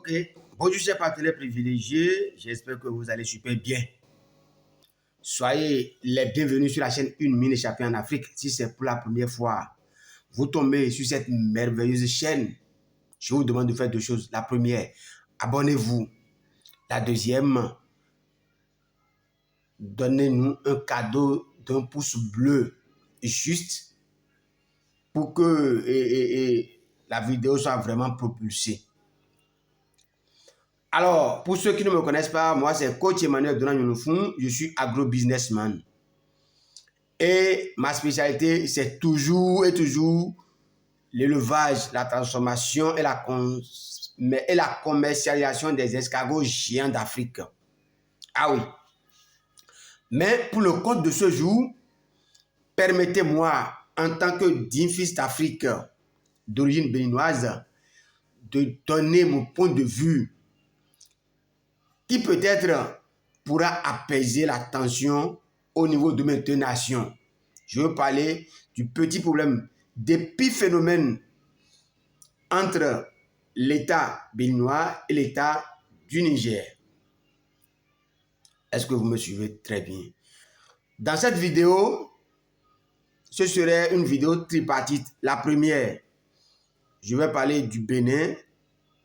Ok, bonjour chers partenaires privilégiés, j'espère que vous allez super bien. Soyez les bienvenus sur la chaîne Une mine échappée en Afrique. Si c'est pour la première fois, vous tombez sur cette merveilleuse chaîne, je vous demande de faire deux choses. La première, abonnez-vous. La deuxième, donnez-nous un cadeau d'un pouce bleu juste pour que la vidéo soit vraiment propulsée. Alors, pour ceux qui ne me connaissent pas, moi c'est Coach Emmanuel Donald Younoufoun, je suis agro-businessman. Et ma spécialité, c'est toujours l'élevage, la transformation et la commercialisation des escargots géants d'Afrique. Ah oui. Mais pour le compte de ce jour, permettez-moi, en tant que digne fils d'Afrique d'origine béninoise, de donner mon point de vue qui peut-être pourra apaiser la tension au niveau de mes deux nations. Je veux parler du petit problème d'épiphénomène entre l'État béninois et l'État du Niger. Est-ce que vous me suivez très bien? Dans cette vidéo, ce serait une vidéo tripartite. La première, je vais parler du Bénin.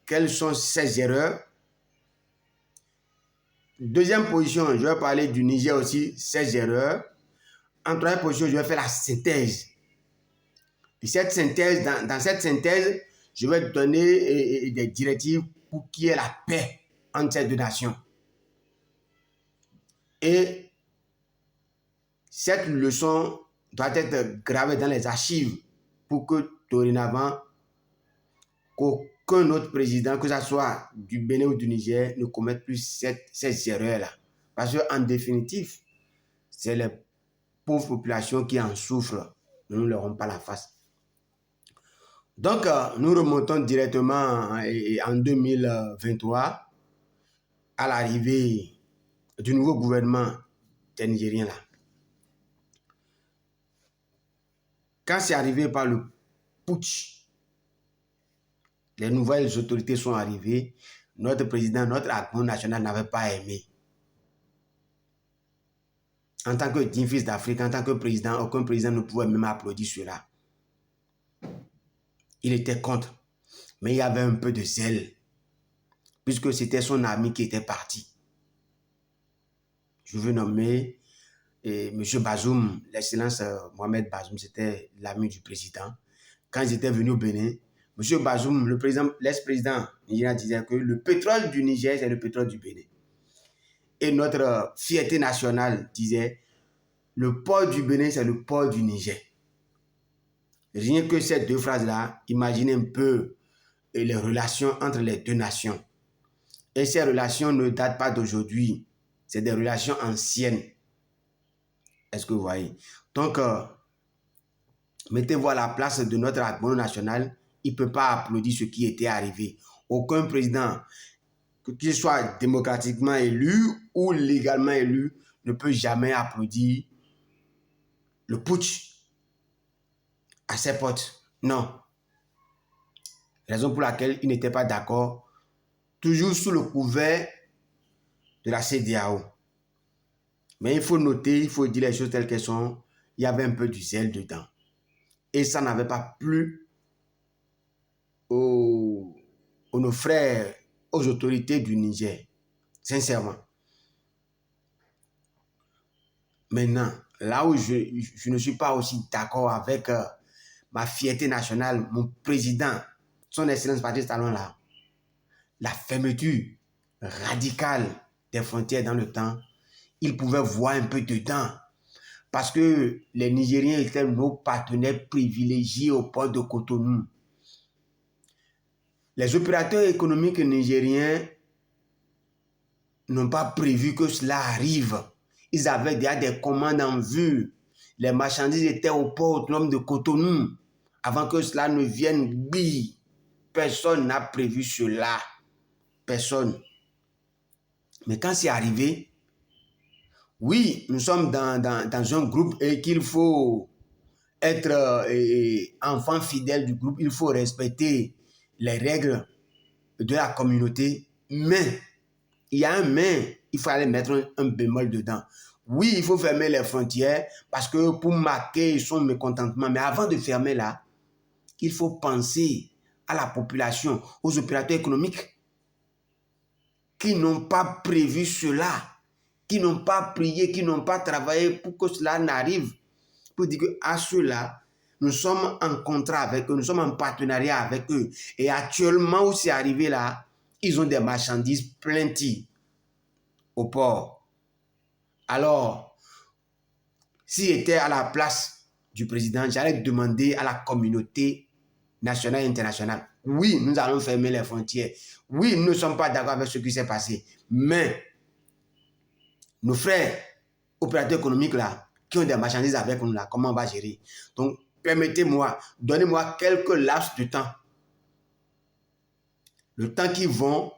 Quelles sont ses erreurs? Deuxième position, je vais parler du Niger aussi, ses erreurs. En troisième position, je vais faire la synthèse. Et cette synthèse, dans cette synthèse, je vais donner des directives pour qu'il y ait la paix entre ces deux nations. Et cette leçon doit être gravée dans les archives pour que dorénavant, qu'aucun autre président, que ce soit du Bénin ou du Niger, ne commette plus ces erreurs-là. Parce qu'en définitive, c'est les pauvres populations qui en souffrent. Nous ne leur rendons pas la face. Donc, nous remontons directement en 2023 à l'arrivée du nouveau gouvernement des Nigériens là. Quand c'est arrivé par le putsch, les nouvelles autorités sont arrivées, notre président, notre acteur national n'avait pas aimé. En tant que digne fils d'Afrique, en tant que président, aucun président ne pouvait même applaudir cela. Il était contre. Mais il y avait un peu de zèle, puisque c'était son ami qui était parti. Je veux nommer M. Bazoum, l'excellence Mohamed Bazoum, c'était l'ami du président. Quand ils étaient venus au Bénin, M. Bazoum, l'ex-président nigérien, disait que le pétrole du Niger, c'est le pétrole du Bénin. Et notre fierté nationale disait, le port du Bénin, c'est le port du Niger. Rien que ces deux phrases-là, imaginez un peu les relations entre les deux nations. Et ces relations ne datent pas d'aujourd'hui. C'est des relations anciennes. Est-ce que vous voyez? Donc, mettez-vous à la place de notre acteur national. Il ne peut pas applaudir ce qui était arrivé. Aucun président, qu'il soit démocratiquement élu ou légalement élu, ne peut jamais applaudir le putsch à ses potes. Non. Raison pour laquelle il n'était pas d'accord, toujours sous le couvert de la CEDEAO. Mais il faut noter, il faut dire les choses telles qu'elles sont, il y avait un peu du zèle dedans. Et ça n'avait pas plu nos frères, aux autorités du Niger, sincèrement. Maintenant, là où je ne suis pas aussi d'accord avec ma fierté nationale, mon président, son excellence Patrice Talon là, la fermeture radicale des frontières dans le temps, il pouvait voir un peu dedans. Parce que les Nigériens étaient nos partenaires privilégiés au port de Cotonou. Les opérateurs économiques nigériens n'ont pas prévu que cela arrive. Ils avaient déjà des commandes en vue. Les marchandises étaient au port autonome de Cotonou. Avant que cela ne vienne, oui, personne n'a prévu cela. Personne. Mais quand c'est arrivé, oui, nous sommes dans un groupe et qu'il faut être enfant fidèle du groupe. Il faut respecter les règles de la communauté, mais, il y a un mais, il faut aller mettre un bémol dedans. Oui, il faut fermer les frontières parce que pour marquer son mécontentement, mais avant de fermer là, il faut penser à la population, aux opérateurs économiques qui n'ont pas prévu cela, qui n'ont pas prié, qui n'ont pas travaillé pour que cela n'arrive. Pour dire qu'à ceux-là, nous sommes en contrat avec eux, nous sommes en partenariat avec eux. Et actuellement où c'est arrivé là, ils ont des marchandises plenty au port. Alors, s'il était à la place du président, j'allais demander à la communauté nationale et internationale, oui, nous allons fermer les frontières. Oui, nous ne sommes pas d'accord avec ce qui s'est passé. Mais nos frères opérateurs économiques là, qui ont des marchandises avec nous là, comment on va gérer? Donc, permettez-moi, donnez-moi quelques laps de temps. Le temps qu'ils vont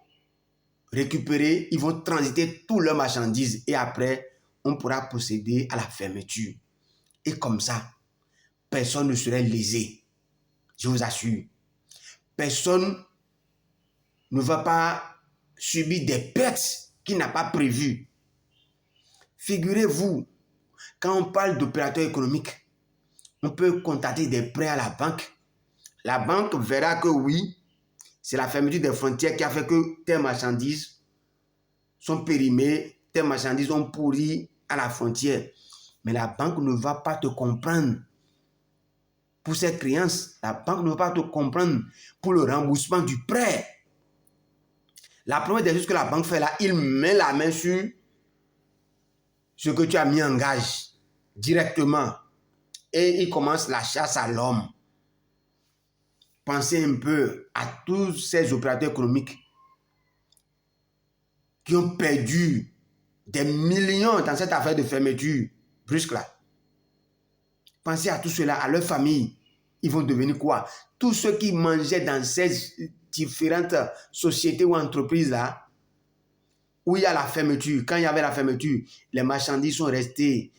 récupérer, ils vont transiter toutes leurs marchandises et après, on pourra procéder à la fermeture. Et comme ça, personne ne serait lésé. Je vous assure. Personne ne va pas subir des pertes qu'il n'a pas prévues. Figurez-vous, quand on parle d'opérateurs économiques, on peut contacter des prêts à la banque. La banque verra que oui, c'est la fermeture des frontières qui a fait que tes marchandises sont périmées, tes marchandises ont pourri à la frontière. Mais la banque ne va pas te comprendre pour ses créances. La banque ne va pas te comprendre pour le remboursement du prêt. La première des choses que la banque fait là, il met la main sur ce que tu as mis en gage directement. Et il commence la chasse à l'homme. Pensez un peu à tous ces opérateurs économiques qui ont perdu des millions dans cette affaire de fermeture brusque là. Pensez à tout cela, à leur famille. Ils vont devenir quoi? Tous ceux qui mangeaient dans ces différentes sociétés ou entreprises là, où il y a la fermeture, quand il y avait la fermeture, les marchandises sont restées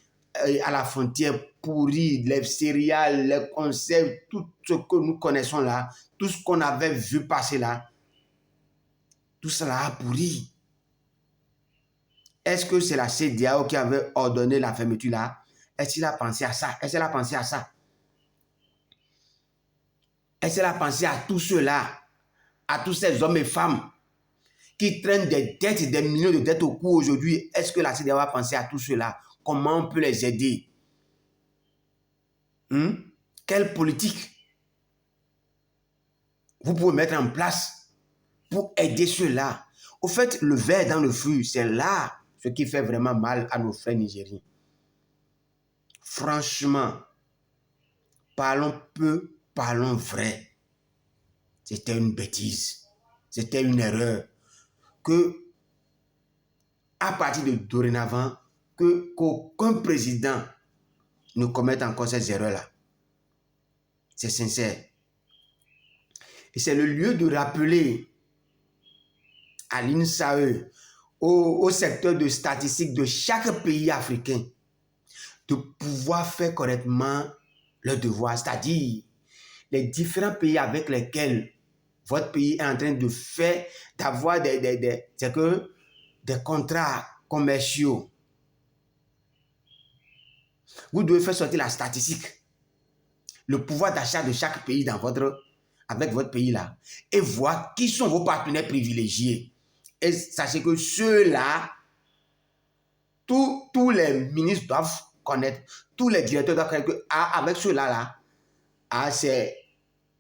à la frontière pourries, les céréales, les conserves, tout ce que nous connaissons là, tout ce qu'on avait vu passer là, tout cela a pourri. Est-ce que c'est la CEDEAO qui avait ordonné la fermeture là? Est-ce qu'il a pensé à ça? Est-ce qu'elle a pensé à ça? Est-ce qu'elle a pensé à tout cela, à tous ces hommes et femmes qui traînent des dettes, des millions de dettes au cou aujourd'hui? Est-ce que la CEDEAO a pensé à tout cela? Comment on peut les aider? Quelle politique vous pouvez mettre en place pour aider ceux-là? Au fait, le verre dans le feu, c'est là ce qui fait vraiment mal à nos frères nigériens. Franchement, parlons peu, parlons vrai. C'était une bêtise. C'était une erreur. Que, à partir de dorénavant, qu'aucun président ne commette encore ces erreurs-là. C'est sincère. Et c'est le lieu de rappeler à l'INSAE, au secteur de statistique de chaque pays africain, de pouvoir faire correctement leur devoir, c'est-à-dire les différents pays avec lesquels votre pays est en train de faire, d'avoir des contrats commerciaux. Vous devez faire sortir la statistique, le pouvoir d'achat de chaque pays avec votre pays là, et voir qui sont vos partenaires privilégiés. Et sachez que ceux-là, tous les ministres doivent connaître, tous les directeurs doivent connaître qu'avec ceux-là, c'est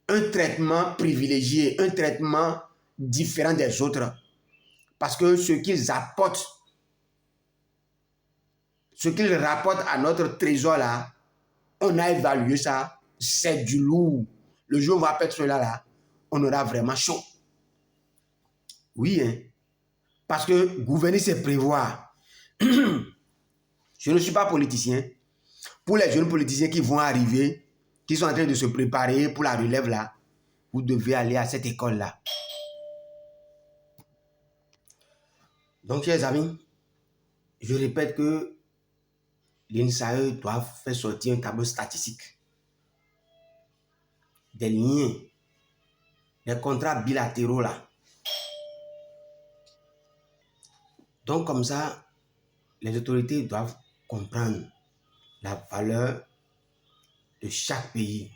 un traitement privilégié, un traitement différent des autres. Parce que ce qu'ils apportent, ce qu'ils rapportent à notre trésor là, on a évalué ça, c'est du lourd. Le jour où on va perdre cela là, on aura vraiment chaud. Oui, hein. Parce que gouverner, c'est prévoir. Je ne suis pas politicien. Pour les jeunes politiciens qui vont arriver, qui sont en train de se préparer pour la relève là, vous devez aller à cette école-là. Donc, chers amis, je répète que l'INSAE doit faire sortir un tableau statistique des liens, des contrats bilatéraux là, Donc comme ça, les autorités doivent comprendre la valeur de chaque pays,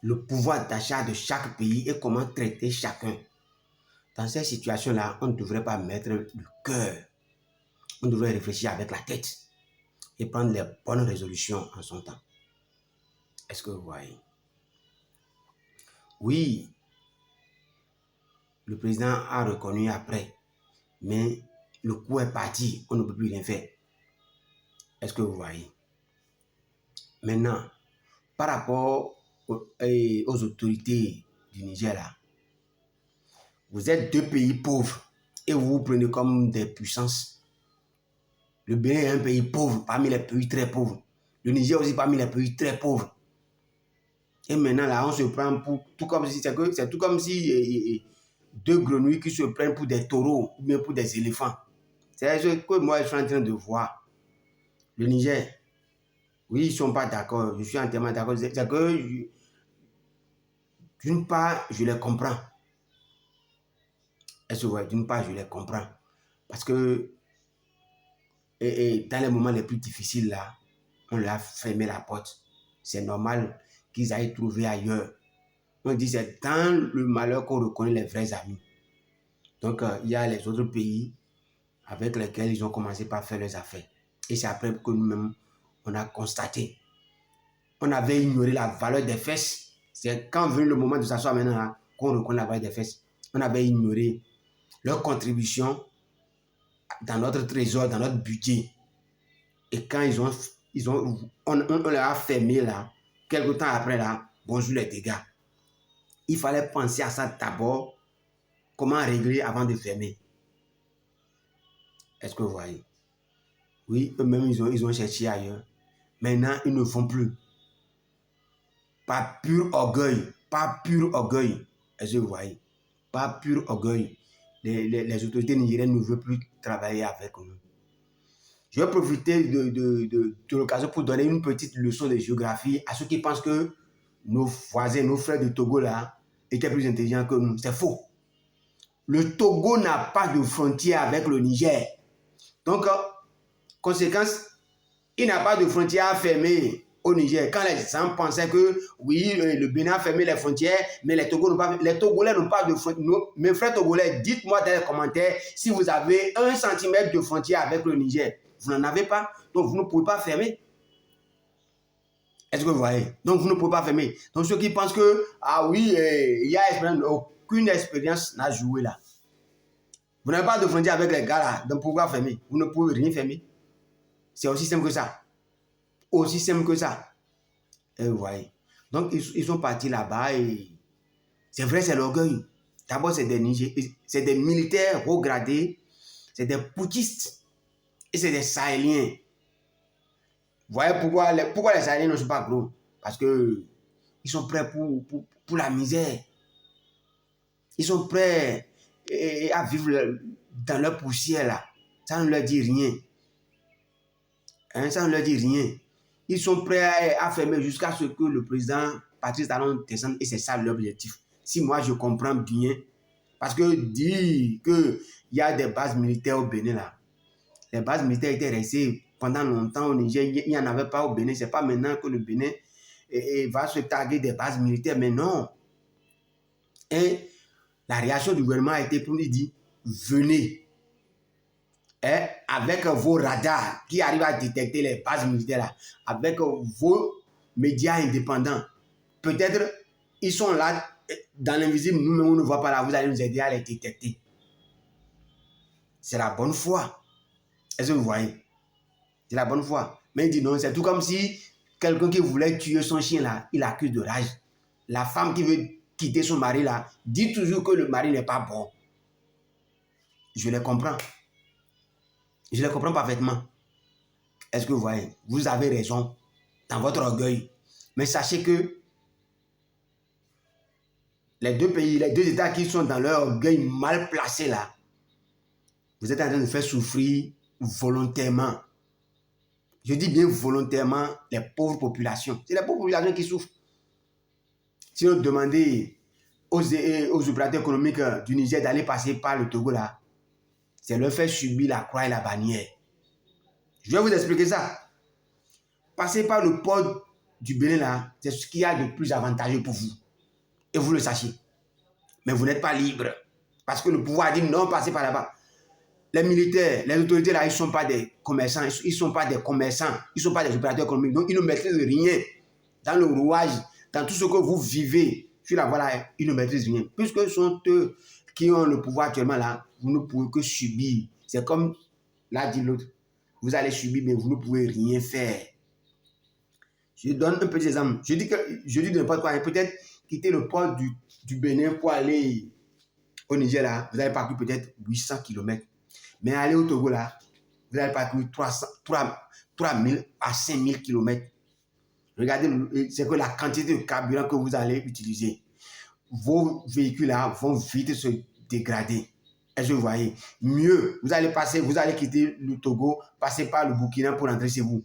le pouvoir d'achat de chaque pays et comment traiter chacun. Dans ces situations-là, on ne devrait pas mettre le cœur. On devrait réfléchir avec la tête et prendre les bonnes résolutions en son temps. Est-ce que vous voyez? Oui, le président a reconnu après, mais le coup est parti, on ne peut plus rien faire. Est-ce que vous voyez? Maintenant, par rapport aux autorités du Niger, là, vous êtes deux pays pauvres et vous vous prenez comme des puissances. Le Bénin est un pays pauvre, parmi les pays très pauvres. Le Niger aussi parmi les pays très pauvres. Et maintenant, là, on se prend pour... C'est tout comme si deux grenouilles qui se prennent pour des taureaux ou bien pour des éléphants. C'est ce que moi, je suis en train de voir. Le Niger, oui, ils ne sont pas d'accord. Je suis entièrement d'accord. C'est que, d'une part, je les comprends. Est-ce que vous voyez? D'une part, je les comprends. Parce que dans les moments les plus difficiles, là, on leur a fermé la porte. C'est normal qu'ils aillent trouver ailleurs. On dit c'est dans le malheur qu'on reconnaît les vrais amis. Donc, il y a les autres pays avec lesquels ils ont commencé par faire leurs affaires. Et c'est après que nous-mêmes, on a constaté. On avait ignoré la valeur des fesses. C'est quand venu le moment de s'asseoir maintenant qu'on reconnaît la valeur des fesses. On avait ignoré leur contribution dans notre trésor, dans notre budget. Et quand on leur a fermé là, quelque temps après là, bonjour les dégâts. Il fallait penser à ça d'abord, comment régler avant de fermer. Est-ce que vous voyez? Oui, eux-mêmes, ils ont cherché ailleurs. Maintenant, ils ne font plus. Pas pur orgueil. Pas pur orgueil. Est-ce que vous voyez? Pas pur orgueil. Les autorités nigériennes ne veulent plus travailler avec nous. Je vais profiter de l'occasion pour donner une petite leçon de géographie à ceux qui pensent que nos voisins, nos frères du Togo là, étaient plus intelligents que nous. C'est faux. Le Togo n'a pas de frontière avec le Niger. Donc, conséquence, il n'a pas de frontière à fermer au Niger. Quand les gens pensaient que, oui, le Bénin a fermé les frontières, mais les Togolais n'ont pas de frontière. Mes frères Togolais, dites-moi dans les commentaires si vous avez 1 centimètre de frontière avec le Niger. Vous n'en avez pas, donc vous ne pouvez pas fermer. Est-ce que vous voyez? Donc vous ne pouvez pas fermer. Donc ceux qui pensent que, ah oui, il y a expérience, aucune expérience n'a joué là. Vous n'avez pas de frontière avec les gars là, donc pourquoi fermer? Vous ne pouvez rien fermer. C'est aussi simple que ça. Aussi simple que ça. Et vous voyez. Donc ils sont partis là-bas et c'est vrai, c'est l'orgueil. D'abord, c'est des militaires haut gradés, c'est des putschistes et c'est des Sahéliens. Vous voyez pourquoi les Sahéliens ne sont pas gros? Parce qu'ils sont prêts pour la misère. Ils sont prêts à vivre dans leur poussière là. Ça ne leur dit rien. Hein, ça ne leur dit rien. Ils sont prêts à fermer jusqu'à ce que le président Patrice Talon descende et c'est ça l'objectif. Si moi je comprends bien, parce que dire qu'il y a des bases militaires au Bénin là, les bases militaires étaient restées pendant longtemps au Niger, il n'y en avait pas au Bénin. C'est pas maintenant que le Bénin va se targuer des bases militaires, mais non. Et la réaction du gouvernement a été pour lui dire, venez. Et avec vos radars qui arrivent à détecter les bases militaires là, avec vos médias indépendants, peut-être ils sont là dans l'invisible, nous-mêmes on ne voit pas là, vous allez nous aider à les détecter. C'est la bonne foi. Est-ce que vous voyez? C'est la bonne foi. Mais il dit non, c'est tout comme si quelqu'un qui voulait tuer son chien là, il accuse de rage. La femme qui veut quitter son mari là, dit toujours que le mari n'est pas bon. Je les comprends. Je les comprends parfaitement. Est-ce que vous voyez? Vous avez raison dans votre orgueil. Mais sachez que les deux pays, les deux États qui sont dans leur orgueil mal placé là, vous êtes en train de faire souffrir volontairement. Je dis bien volontairement les pauvres populations. C'est les pauvres populations qui souffrent. Si on demandait aux opérateurs économiques du Niger d'aller passer par le Togo là, c'est leur faire subir la croix et la bannière. Je vais vous expliquer ça. Passer par le port du Bénin, là, c'est ce qu'il y a de plus avantageux pour vous. Et vous le sachez. Mais vous n'êtes pas libre. Parce que le pouvoir dit non, passez par là-bas. Les militaires, les autorités, là, ils ne sont pas des commerçants. Ils ne sont pas des commerçants. Ils ne sont pas des opérateurs économiques. Donc, ils ne maîtrisent rien dans le rouage, dans tout ce que vous vivez. Sur la voie là, ils ne maîtrisent rien. Puisque ce sont eux qui ont le pouvoir actuellement là, vous ne pouvez que subir. C'est comme l'a dit l'autre. Vous allez subir, mais vous ne pouvez rien faire. Je donne un petit exemple. Je dis de n'importe quoi. Peut-être quitter le port du Bénin pour aller au Niger, là, vous allez parcourir peut-être 800 km. Mais aller au Togo, là, vous allez parcourir 3000 à 5000 km. Regardez, c'est que la quantité de carburant que vous allez utiliser. Vos véhicules là vont vite se dégrader. Est-ce que vous voyez? Mieux, vous allez quitter le Togo, passer par le Burkina pour rentrer chez vous.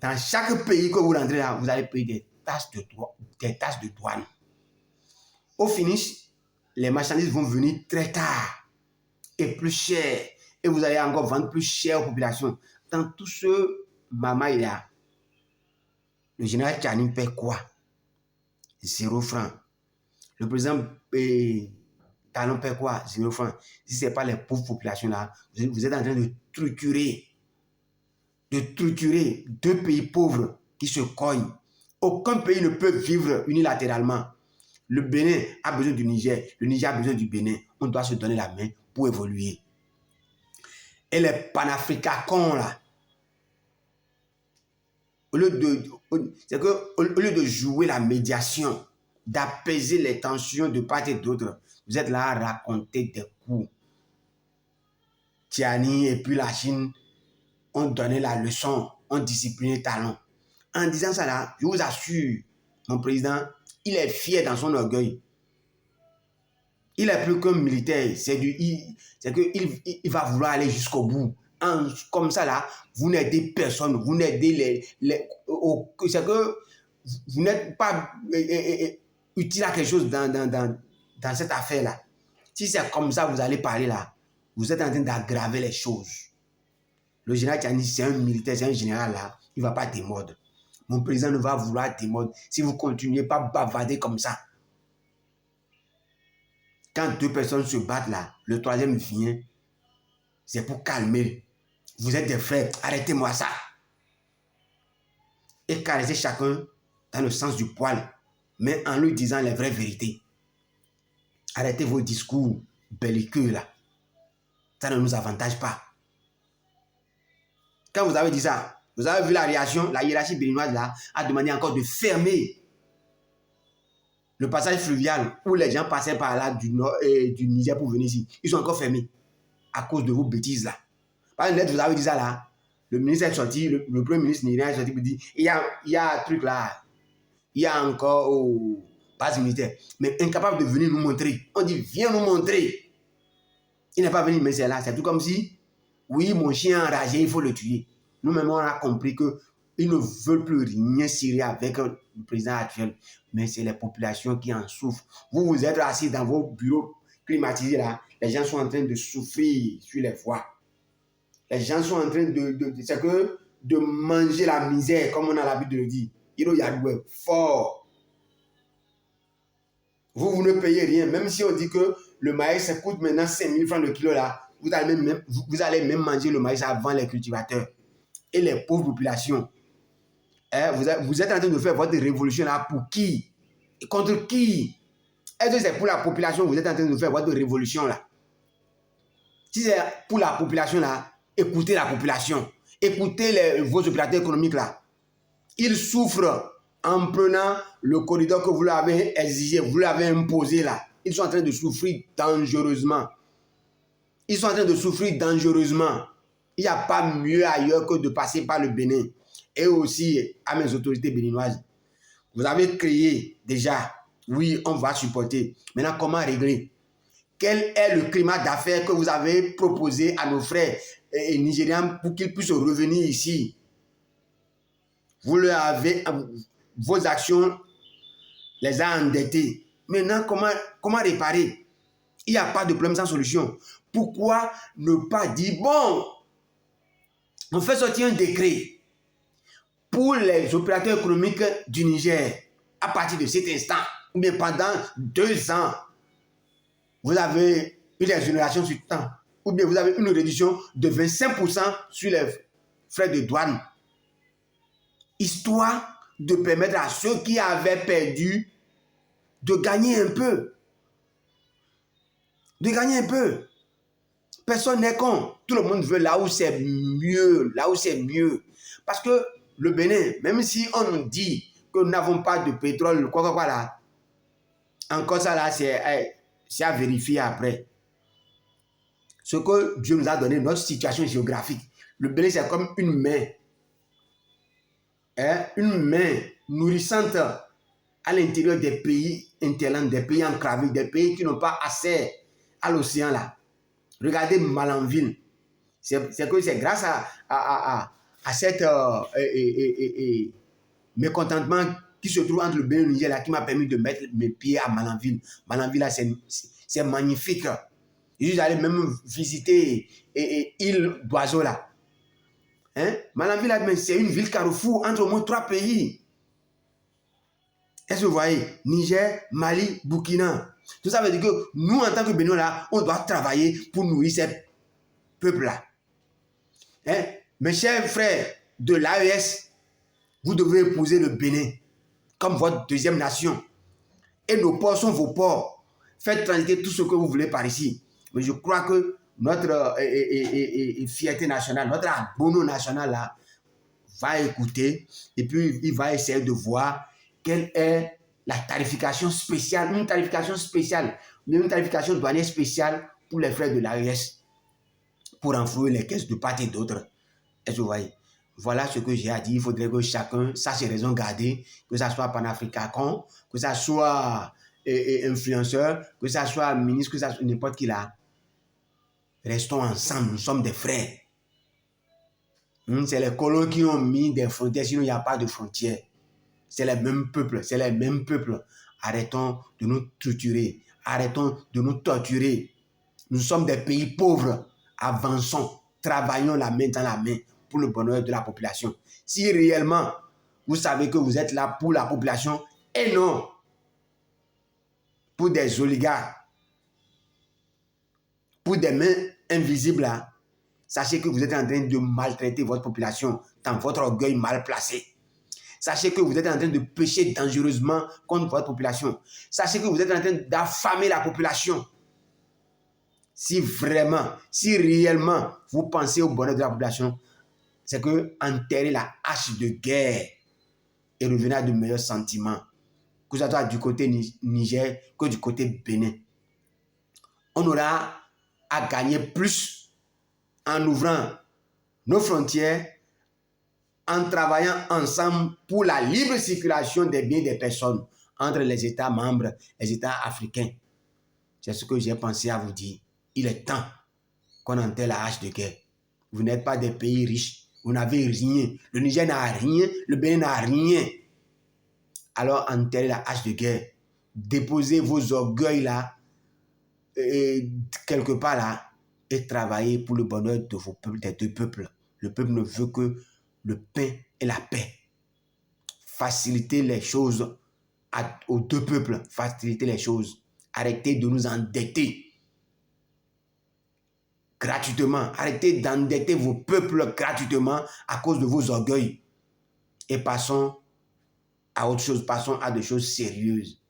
Dans chaque pays que vous rentrez là, vous allez payer des taxes de douane. Au finish, les marchandises vont venir très tard et plus cher. Et vous allez encore vendre plus cher aux populations. Dans tout ce mamaï là, le général Tchani paie quoi? 0 francs. Le président Talon paie quoi? 0 francs. Si ce n'est pas les pauvres populations là, vous êtes en train de trucurer deux pays pauvres qui se cognent. Aucun pays ne peut vivre unilatéralement. Le Bénin a besoin du Niger, le Niger a besoin du Bénin. On doit se donner la main pour évoluer. Et les panafricains là, au lieu de jouer la médiation, d'apaiser les tensions de part et d'autre, vous êtes là à raconter des coups. Tiani et puis la Chine ont donné la leçon, ont discipliné Talon. En disant ça là, je vous assure, mon président, il est fier dans son orgueil. Il est plus qu'un militaire, c'est qu'il va vouloir aller jusqu'au bout. Comme ça là, vous n'aidez personne, vous n'aidez c'est que vous n'êtes pas utile à quelque chose dans cette affaire là. Si c'est comme ça vous allez parler là, vous êtes en train d'aggraver les choses. Le général Tchani, c'est un militaire, c'est un général là, il ne va pas démordre. Mon président ne va vouloir démordre si vous ne continuez pas à bavarder comme ça. Quand deux personnes se battent là, le troisième vient, c'est pour calmer. Vous êtes des frères, arrêtez-moi ça. Et caressez chacun dans le sens du poil, mais en lui disant les vraies vérités. Arrêtez vos discours belliqueux là. Ça ne nous avantage pas. Quand vous avez dit ça, vous avez vu la réaction, la hiérarchie béninoise là a demandé encore de fermer le passage fluvial où les gens passaient par là du nord et du Niger pour venir ici. Ils sont encore fermés à cause de vos bêtises là. Par exemple, vous avez dit ça là, le ministre est sorti, le premier ministre nigérien est sorti pour dire il y a un truc là, il y a encore aux bases militaires, mais incapable de venir nous montrer. On dit viens nous montrer. Il n'est pas venu, mais c'est là. C'est tout comme si, oui, mon chien enragé, il faut le tuer. Nous-mêmes, on a compris qu'ils ne veulent plus rien cirer avec le président actuel, mais c'est les populations qui en souffrent. Vous êtes assis dans vos bureaux climatisés là, les gens sont en train de souffrir sur les voies. Les gens sont en train de manger la misère, comme on a l'habitude de le dire. Il y a fort. Vous ne payez rien. Même si on dit que le maïs ça coûte maintenant 5000 francs le kilo là, vous allez même manger le maïs avant les cultivateurs. Et les pauvres populations. Vous êtes en train de faire votre révolution là pour qui? Et contre qui? Est-ce que c'est pour la population que vous êtes en train de faire votre révolution là? Si c'est pour la population là, écoutez la population. Écoutez vos opérateurs économiques là. Ils souffrent en prenant le corridor que vous l'avez exigé, vous l'avez imposé là. Ils sont en train de souffrir dangereusement. Ils sont en train de souffrir dangereusement. Il n'y a pas mieux ailleurs que de passer par le Bénin. Et aussi à mes autorités béninoises. Vous avez créé déjà, oui, on va supporter. Maintenant, comment régler? Quel est le climat d'affaires que vous avez proposé à nos frères nigériens pour qu'ils puissent revenir ici? Vous leur avez, vos actions les a endettés. Maintenant, comment réparer? Il n'y a pas de problème sans solution. Pourquoi ne pas dire, bon, on fait sortir un décret pour les opérateurs économiques du Niger à partir de cet instant, ou bien pendant 2 ans, vous avez une exonération sur le temps, ou bien vous avez une réduction de 25% sur les frais de douane, histoire de permettre à ceux qui avaient perdu de gagner un peu. De gagner un peu. Personne n'est con. Tout le monde veut là où c'est mieux. Là où c'est mieux. Parce que le Bénin, même si on nous dit que nous n'avons pas de pétrole, quoi là, encore ça là, c'est à vérifier après. Ce que Dieu nous a donné, notre situation géographique. Le Bénin, c'est comme une main. Une main nourrissante à l'intérieur des pays interlands, des pays enclavés, des pays qui n'ont pas accès à l'océan là. Regardez Malanville. C'est que c'est grâce à cet mécontentement qui se trouve entre le Bénin et le Niger là qui m'a permis de mettre mes pieds à Malanville. Malanville là, c'est magnifique. J'allais même visiter île d'Oiseau là. Malanville là, c'est une ville carrefour entre au moins 3 pays. Est-ce que vous voyez? Niger, Mali, Burkina. Tout ça veut dire que nous, en tant que Béninois là, on doit travailler pour nourrir ces peuples-là. Mes chers frères de l'AES, vous devez épouser le Bénin comme votre deuxième nation. Et nos ports sont vos ports. Faites transiter tout ce que vous voulez par ici. Mais je crois que notre fierté nationale, notre abono national là, va écouter et puis il va essayer de voir quelle est la tarification spéciale, une tarification douanière spéciale pour les frères de l'AES pour enflouer les caisses de part et d'autre. Est-ce que vous voyez? Voilà ce que j'ai à dire. Il faudrait que chacun sache ses raisons garder, que ça soit panafricain, que ça soit influenceur, que ça soit ministre, que ça soit n'importe qui là. Restons ensemble, nous sommes des frères. C'est les colons qui ont mis des frontières, sinon il n'y a pas de frontières. C'est les mêmes peuples, c'est les mêmes peuples. Arrêtons de nous torturer, arrêtons de nous torturer. Nous sommes des pays pauvres. Avançons, travaillons la main dans la main pour le bonheur de la population. Si réellement vous savez que vous êtes là pour la population et non pour des oligarques, pour des mains invisibles là, sachez que vous êtes en train de maltraiter votre population dans votre orgueil mal placé. Sachez que vous êtes en train de pécher dangereusement contre votre population. Sachez que vous êtes en train d'affamer la population. Si vraiment, si réellement vous pensez au bonheur de la population, c'est que enterrez la hache de guerre et revenez à de meilleurs sentiments, que ce soit du côté Niger que du côté Bénin. On aura à gagner plus en ouvrant nos frontières, en travaillant ensemble pour la libre circulation des biens des personnes entre les États membres, les États africains. C'est ce que j'ai pensé à vous dire. Il est temps qu'on enterre la hache de guerre. Vous n'êtes pas des pays riches. Vous n'avez rien. Le Niger n'a rien. Le Bénin n'a rien. Alors enterrez la hache de guerre. Déposez vos orgueils là, quelque part là, et travaillez pour le bonheur de vos peuples, des deux peuples. Le peuple ne veut que le pain et la paix. Facilitez les choses aux deux peuples. Facilitez les choses. Arrêtez de nous endetter gratuitement. Arrêtez d'endetter vos peuples gratuitement à cause de vos orgueils. Et passons à autre chose. Passons à des choses sérieuses.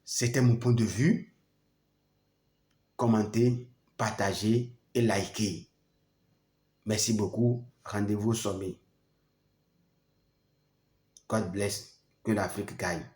C'était mon point de vue. Commentez, partagez et likez. Merci beaucoup. Rendez-vous au sommet. God bless. Que l'Afrique gagne.